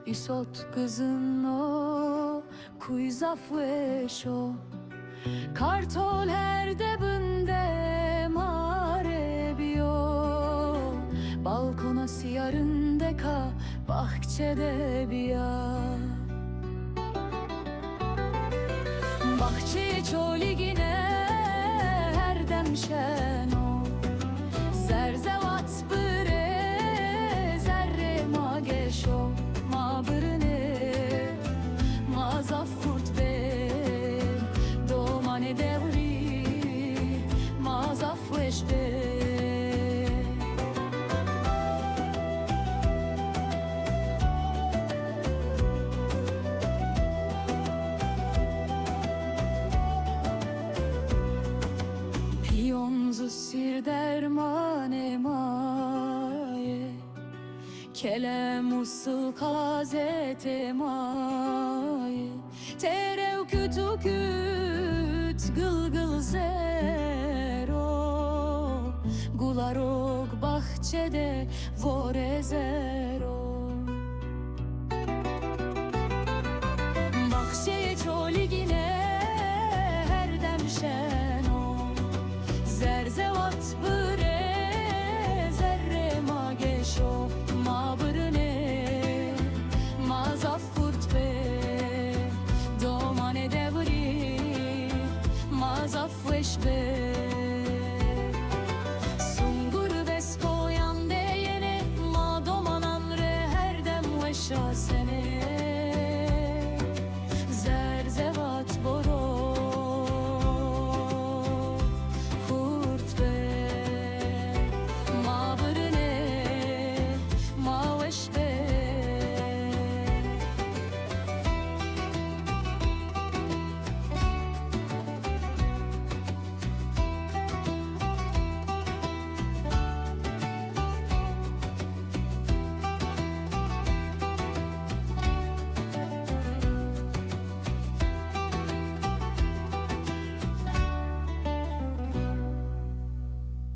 isot kızın o kuizafweşo kartol her debinde marebio balkona siyarında ka bahçede biya bahçeye çoligine her demşen o zerzevat bire zerre mageşo ma birine ma zaffurt be domane devri ma zaffweş be sir derman emaye kelem usul kazet emaye terev kütüküt gıl gıl zero gularok bahçede vore zero bahçeye çoligine her demşen zerzevat bire zerre mageşo ma birine ma zaffurt be domane devri ma zaffweş be sungur beskoyan de yene ma domanan re her dem weşa sene